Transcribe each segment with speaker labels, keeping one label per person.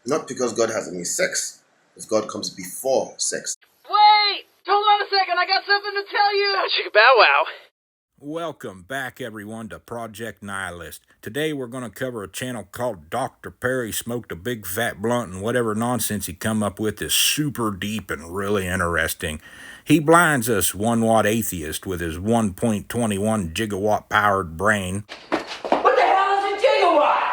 Speaker 1: Not because God has any sex, because God comes before sex.
Speaker 2: Wait! Hold on a second, I got something to tell you! Chicka bow wow.
Speaker 3: Welcome back, everyone, to Project Nihilist. Today we're going to cover a channel called Dr. Perry Smoked a Big Fat Blunt, and whatever nonsense he come up with is super deep and really interesting. He blinds us 1-watt atheist with his 1.21 gigawatt powered brain.
Speaker 2: What the hell is a gigawatt?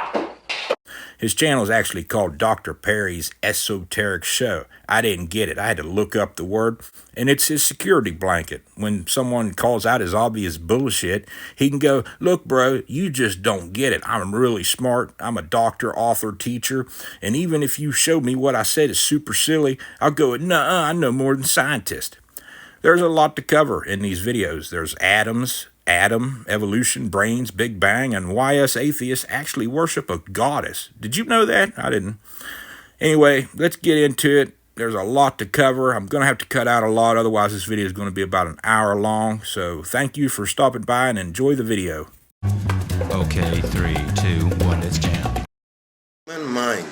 Speaker 3: His channel is actually called Dr. Perry's Esoteric Show. I didn't get it. I had to look up the word, and it's his security blanket. When someone calls out his obvious bullshit, he can go, "Look, bro, you just don't get it. I'm really smart. I'm a doctor, author, teacher, and even if you show me what I said is super silly, I'll go, nuh-uh, I know more than scientists." There's a lot to cover in these videos. There's atoms, evolution, brains, Big Bang, and why us atheists actually worship a goddess. Did you know that? I didn't. Anyway, let's get into it. There's a lot to cover. I'm going to have to cut out a lot, otherwise this video is going to be about an hour long. So thank you for stopping by and enjoy the video.
Speaker 4: Okay, 3, 2, 1, let's jam.
Speaker 1: Human mind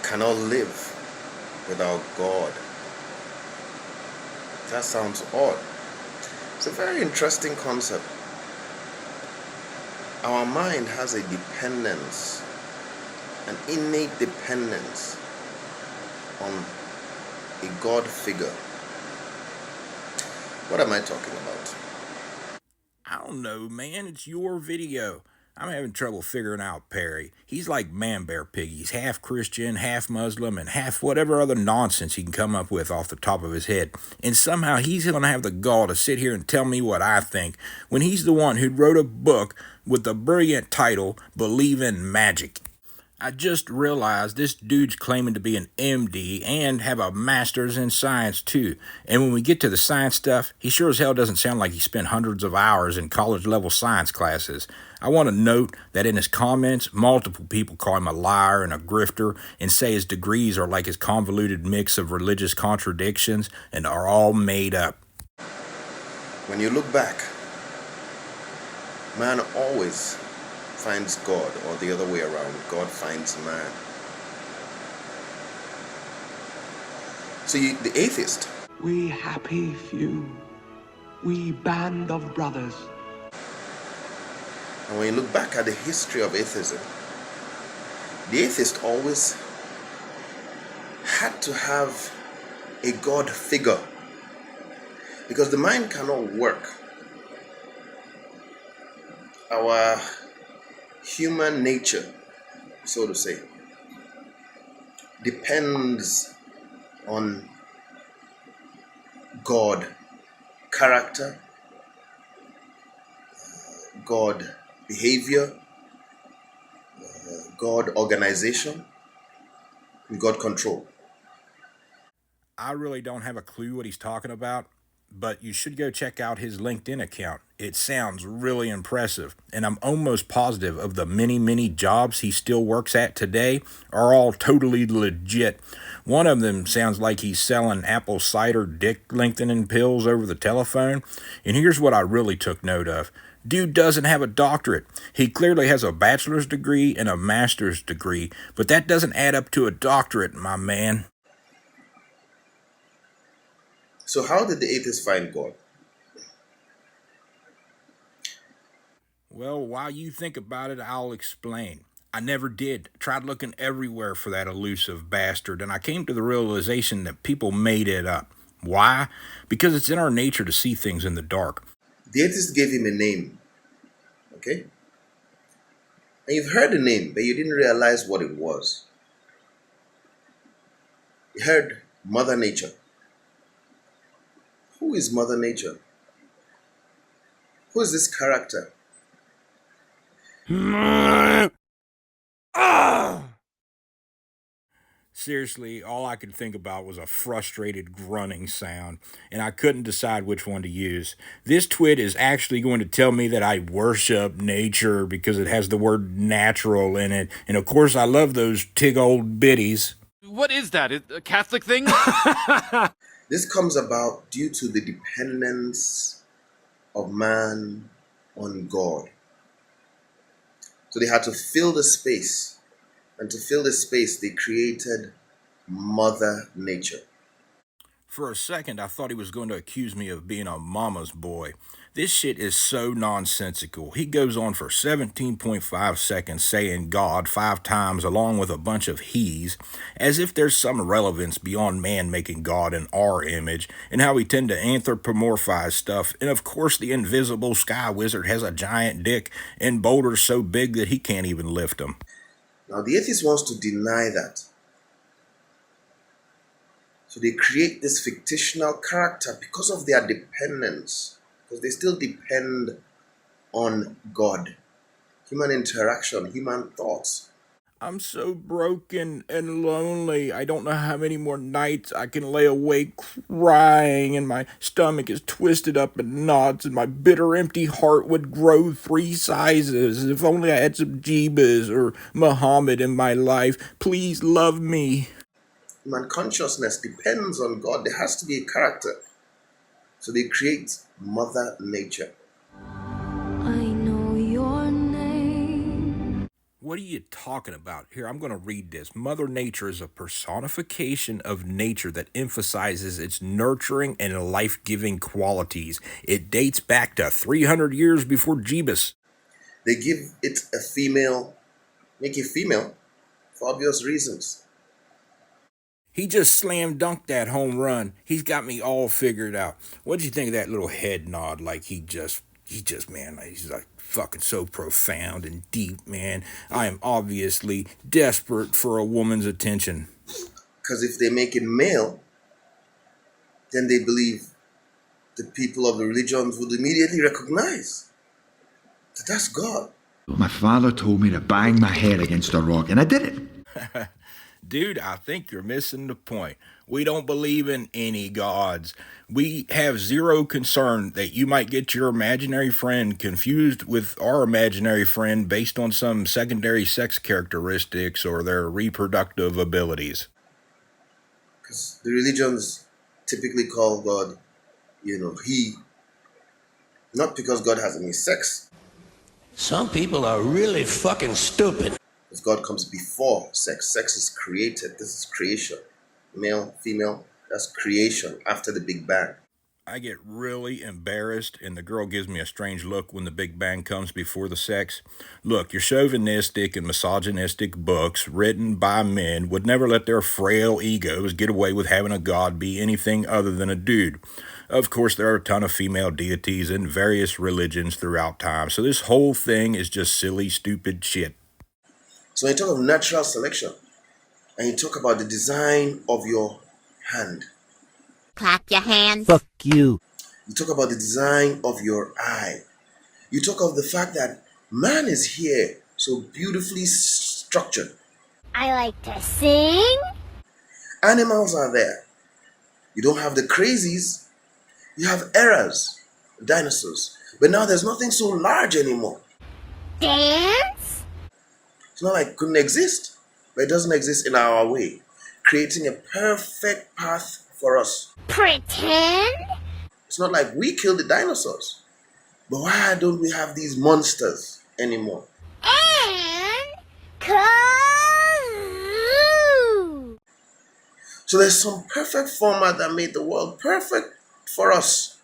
Speaker 1: cannot live without God. That sounds odd. It's a very interesting concept. Our mind has a dependence, an innate dependence on a God figure. What am I talking about?
Speaker 3: I don't know, man. It's your video. I'm having trouble figuring out Perry. He's like Man Bear Pig. He's half Christian, half Muslim, and half whatever other nonsense he can come up with off the top of his head. And somehow he's going to have the gall to sit here and tell me what I think when he's the one who wrote a book with the brilliant title, Believe in Magic. I just realized this dude's claiming to be an MD and have a master's in science too. And when we get to the science stuff, he sure as hell doesn't sound like he spent hundreds of hours in college-level science classes. I want to note that in his comments, multiple people call him a liar and a grifter and say his degrees are like his convoluted mix of religious contradictions and are all made up.
Speaker 1: When you look back, man always finds God, or the other way around. God finds man. So the atheist,
Speaker 5: We happy few, we band of brothers.
Speaker 1: and when you look back at the history of atheism, the atheist always had to have a God figure, because the mind cannot work. Our human nature, so to say, depends on God character, God behavior, God organization, and God control.
Speaker 3: I really don't have a clue what he's talking about, but you should go check out his LinkedIn account. It sounds really impressive, and I'm almost positive of the many jobs he still works at today are all totally legit. One of them sounds like he's selling apple cider dick lengthening pills over the telephone, and here's what I really took note of. Dude doesn't have a doctorate. He clearly has a bachelor's degree and a master's degree, but that doesn't add up to a doctorate, my man.
Speaker 1: So how did the atheist find God?
Speaker 3: Well, while you think about it, I'll explain. I never did. Tried looking everywhere for that elusive bastard, and I came to the realization that people made it up. Why? Because it's in our nature to see things in the dark.
Speaker 1: The atheist gave him a name, okay? And you've heard the name, but you didn't realize what it was. You heard Mother Nature. Who is Mother Nature? Who is this character?
Speaker 3: Seriously, all I could think about was a frustrated grunting sound, and I couldn't decide which one to use. This twit is actually going to tell me that I worship nature because it has the word natural in it, and of course I love those tig old biddies.
Speaker 6: What is that? A Catholic thing?
Speaker 1: This comes about due to the dependence of man on God. So they had to fill the space And to fill this space, they created Mother Nature.
Speaker 3: For a second, I thought he was going to accuse me of being a mama's boy. This shit is so nonsensical. He goes on for 17.5 seconds saying God 5 times along with a bunch of he's, as if there's some relevance beyond man making God in our image, and how we tend to anthropomorphize stuff. And of course the invisible sky wizard has a giant dick and boulders so big that he can't even lift them.
Speaker 1: Now the atheist wants to deny that. So they create this fictional character because of their dependence, because they still depend on God, human interaction, human thoughts.
Speaker 3: I'm so broken and lonely. I don't know how many more nights I can lay awake crying, and my stomach is twisted up in knots, and my bitter, empty heart would grow 3 sizes. If only I had some Jeebas or Muhammad in my life. Please love me.
Speaker 1: Human consciousness depends on God. There has to be a character. So they create Mother Nature.
Speaker 7: I know your name.
Speaker 3: What are you talking about? Here, I'm going to read this. Mother Nature is a personification of nature that emphasizes its nurturing and life-giving qualities. It dates back to 300 years before Jeebus.
Speaker 1: They give it a female, make it female for obvious reasons.
Speaker 3: He just slam dunked that home run. He's got me all figured out. What'd you think of that little head nod? Like he just, man, he's like fucking so profound and deep, man. I am obviously desperate for a woman's attention.
Speaker 1: Because if they make it male, then they believe the people of the religions would immediately recognize that that's God.
Speaker 8: My father told me to bang my head against a rock, and I did it.
Speaker 3: Dude, I think you're missing the point. We don't believe in any gods. We have zero concern that you might get your imaginary friend confused with our imaginary friend based on some secondary sex characteristics or their reproductive abilities.
Speaker 1: Because the religions typically call God, he. Not because God has any sex.
Speaker 9: Some people are really fucking stupid.
Speaker 1: Because God comes before sex. Sex is created. This is creation. Male, female, that's creation after the Big Bang.
Speaker 3: I get really embarrassed, and the girl gives me a strange look when the Big Bang comes before the sex. Look, your chauvinistic and misogynistic books written by men would never let their frail egos get away with having a god be anything other than a dude. Of course, there are a ton of female deities in various religions throughout time, so this whole thing is just silly, stupid shit.
Speaker 1: So you talk of natural selection, and you talk about the design of your hand.
Speaker 7: Clap your hands.
Speaker 9: Fuck you.
Speaker 1: You talk about the design of your eye. You talk of the fact that man is here, so beautifully structured.
Speaker 7: I like to sing.
Speaker 1: Animals are there. You don't have the crazies. You have errors, dinosaurs. But now there's nothing so large anymore.
Speaker 7: Dance.
Speaker 1: It's not like it couldn't exist, but it doesn't exist in our way, creating a perfect path for us.
Speaker 7: Pretend.
Speaker 1: It's not like we killed the dinosaurs, but why don't we have these monsters anymore?
Speaker 7: And kazoo.
Speaker 1: So there's some perfect format that made the world perfect for us.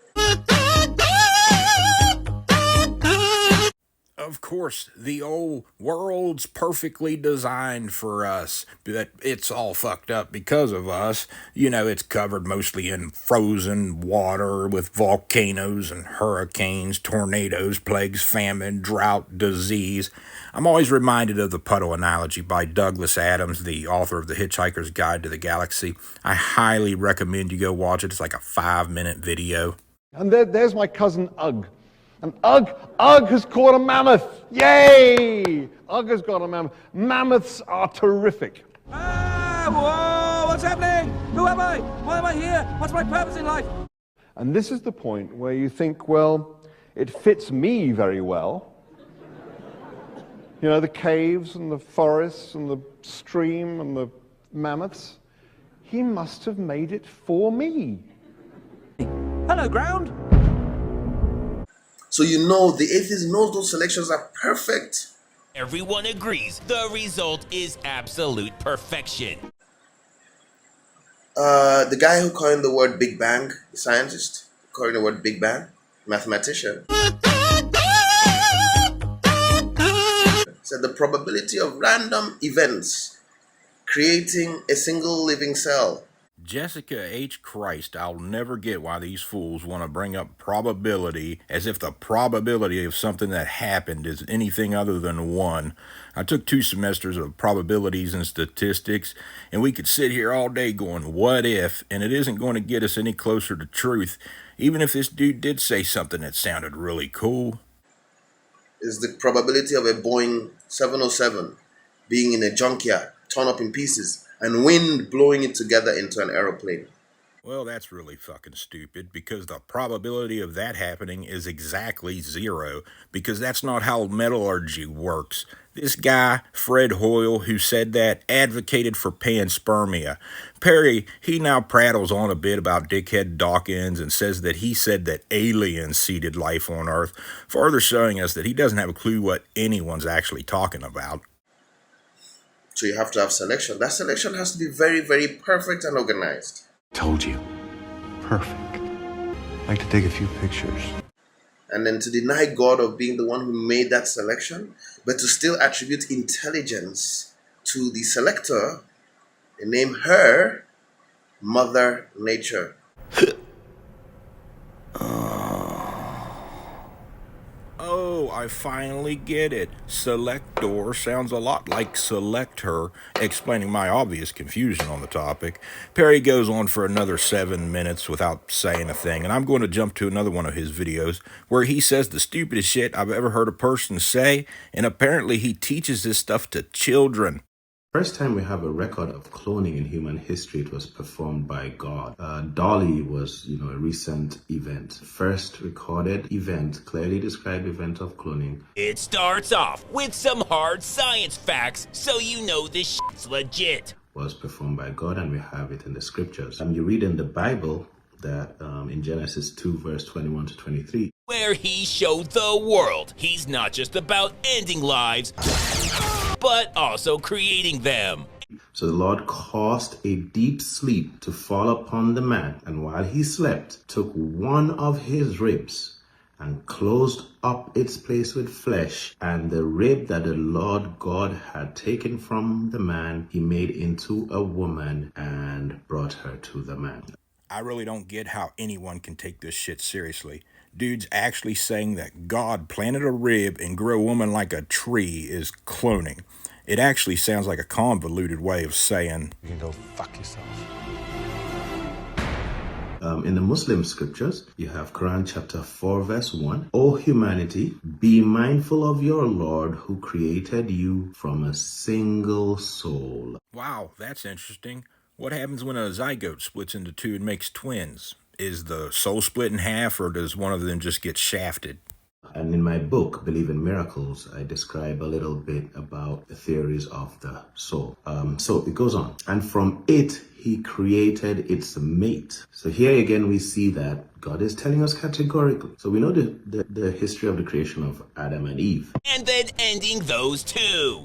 Speaker 3: Of course, the old world's perfectly designed for us, but it's all fucked up because of us. It's covered mostly in frozen water with volcanoes and hurricanes, tornadoes, plagues, famine, drought, disease. I'm always reminded of the puddle analogy by Douglas Adams, the author of The Hitchhiker's Guide to the Galaxy. I highly recommend you go watch it. It's like a 5-minute video.
Speaker 10: And there's my cousin Ugg. And Ugg has caught a mammoth. Yay! Ugg has got a mammoth. Mammoths are terrific.
Speaker 2: Whoa, what's happening? Who am I? Why am I here? What's my purpose in life?
Speaker 10: And this is the point where you think, well, it fits me very well. The caves and the forests and the stream and the mammoths. He must have made it for me.
Speaker 2: Hello, ground.
Speaker 1: So the atheist knows those selections are perfect
Speaker 11: Everyone agrees the result is absolute perfection.
Speaker 1: The guy who coined the word Big Bang, the scientist, coined the word Big Bang, mathematician, said the probability of random events creating a single living cell.
Speaker 3: Jessica H. Christ, I'll never get why these fools want to bring up probability as if the probability of something that happened is anything other than 1. I took 2 semesters of probabilities and statistics, and we could sit here all day going, what if, and it isn't going to get us any closer to truth, even if this dude did say something that sounded really cool.
Speaker 1: Is the probability of a Boeing 707 being in a junkyard, torn up in pieces, and wind blowing it together into an aeroplane.
Speaker 3: Well, that's really fucking stupid, because the probability of that happening is exactly 0, because that's not how metallurgy works. This guy, Fred Hoyle, who said that, advocated for panspermia. Perry, he now prattles on a bit about Dickhead Dawkins and says that he said that aliens seeded life on Earth, further showing us that he doesn't have a clue what anyone's actually talking about.
Speaker 1: So you have to have selection. That selection has to be very, very perfect and organized.
Speaker 12: Told you. Perfect. I'd like to take a few pictures.
Speaker 1: And then to deny God of being the one who made that selection, but to still attribute intelligence to the selector, and name her Mother Nature.
Speaker 3: Oh, I finally get it. Selector sounds a lot like selector, explaining my obvious confusion on the topic. Perry goes on for another 7 minutes without saying a thing, and I'm going to jump to another one of his videos where he says the stupidest shit I've ever heard a person say, and apparently he teaches this stuff to children.
Speaker 13: First time we have a record of cloning in human history, it was performed by God. Dolly was, a recent event. First recorded event, clearly described event of cloning.
Speaker 11: It starts off with some hard science facts, so you know this shit's legit.
Speaker 13: Was performed by God, and we have it in the scriptures. You read in the Bible that in Genesis 2 verse 21 to 23,
Speaker 11: where he showed the world he's not just about ending lives, but also creating them.
Speaker 13: So the Lord caused a deep sleep to fall upon the man, and while he slept, took one of his ribs and closed up its place with flesh, and the rib that the Lord God had taken from the man, he made into a woman and brought her to the man.
Speaker 3: I really don't get how anyone can take this shit seriously. Dude's actually saying that God planted a rib and grew a woman like a tree is cloning. It actually sounds like a convoluted way of saying,
Speaker 12: You can go fuck yourself.
Speaker 13: In the Muslim scriptures, you have Quran chapter 4 verse 1. O humanity, be mindful of your Lord who created you from a single soul.
Speaker 3: Wow, that's interesting. What happens when a zygote splits into 2 and makes twins? Is the soul split in half, or does one of them just get shafted?
Speaker 13: And in my book, Believe in Miracles, I describe a little bit about the theories of the soul. So it goes on. And from it, he created its mate. So here again, we see that God is telling us categorically. So we know the history of the creation of Adam and Eve.
Speaker 11: And then ending those two.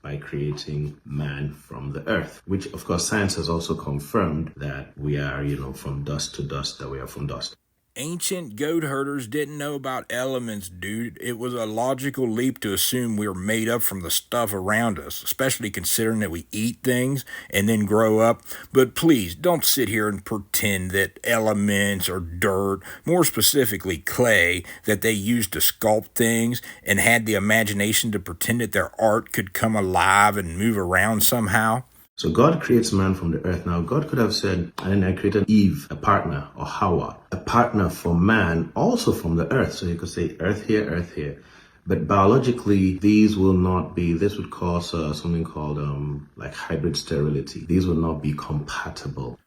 Speaker 13: By creating man from the earth, which of course science has also confirmed that we are, from dust to dust, that we are from dust.
Speaker 3: Ancient goat herders didn't know about elements, dude. It was a logical leap to assume we were made up from the stuff around us, especially considering that we eat things and then grow up. But please, don't sit here and pretend that elements or dirt, more specifically clay, that they used to sculpt things and had the imagination to pretend that their art could come alive and move around somehow.
Speaker 13: So God creates man from the earth. Now, God could have said, and I created Eve, a partner, or Hawa, a partner for man, also from the earth. So he could say earth here, earth here. But biologically, these will not be, this would cause something called like hybrid sterility. These will not be compatible.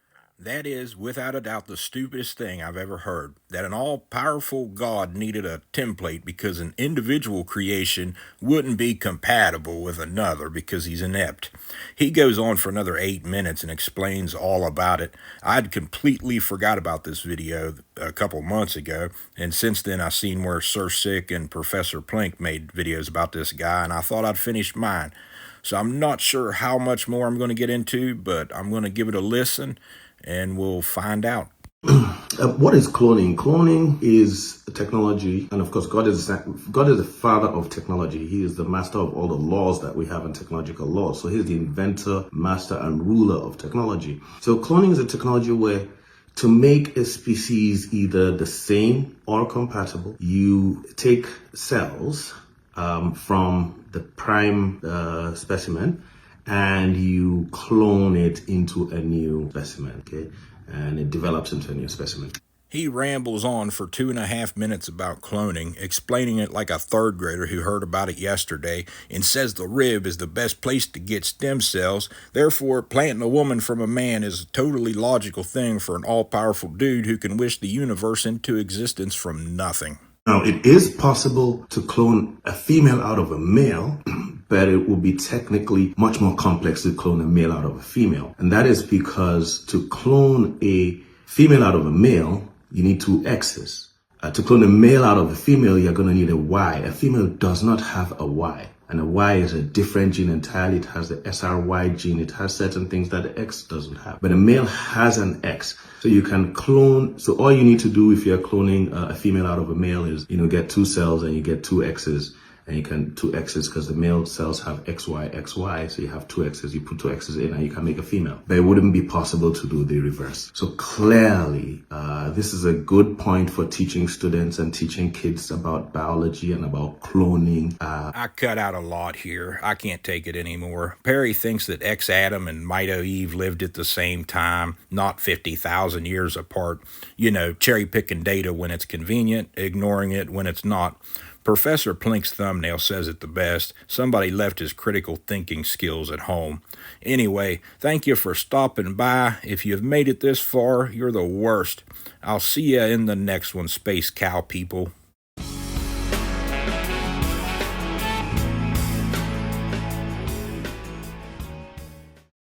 Speaker 3: That is, without a doubt, the stupidest thing I've ever heard. That an all-powerful God needed a template because an individual creation wouldn't be compatible with another because he's inept. He goes on for another 8 minutes and explains all about it. I'd completely forgot about this video a couple months ago, and since then I've seen where Sir Sick and Professor Plink made videos about this guy, and I thought I'd finish mine. So I'm not sure how much more I'm going to get into, but I'm going to give it a listen, and we'll find out.
Speaker 13: What is cloning? Cloning is a technology, and of course, God is the father of technology. He is the master of all the laws that we have in technological laws. So he's the inventor, master, and ruler of technology. So cloning is a technology where to make a species either the same or compatible, you take cells from the prime specimen and you clone it into a new specimen, okay? And it develops into a new specimen.
Speaker 3: He rambles on for 2.5 minutes about cloning, explaining it like a third grader who heard about it yesterday, and says the rib is the best place to get stem cells. Therefore, planting a woman from a man is a totally logical thing for an all-powerful dude who can wish the universe into existence from nothing.
Speaker 13: Now, it is possible to clone a female out of a male, but it will be technically much more complex to clone a male out of a female. And that is because to clone a female out of a male, you need 2 X's. To clone a male out of a female, you're going to need a Y. A female does not have a Y. And a Y is a different gene entirely. It has the SRY gene. It has certain things that the X doesn't have. But a male has an X. So you can clone. So all you need to do if you're cloning a female out of a male is, get 2 cells and you get 2 X's. And you can 2 X's because the male cells have XY, XY. So you have 2 X's, you put 2 X's in and you can make a female. But it wouldn't be possible to do the reverse. So clearly, this is a good point for teaching students and teaching kids about biology and about cloning.
Speaker 3: I cut out a lot here. I can't take it anymore. Perry thinks that ex-Adam and Mito-Eve lived at the same time, not 50,000 years apart. Cherry-picking data when it's convenient, ignoring it when it's not. Professor Plink's thumbnail says it the best. Somebody left his critical thinking skills at home. Anyway, thank you for stopping by. If you've made it this far, you're the worst. I'll see ya in the next one, space cow people.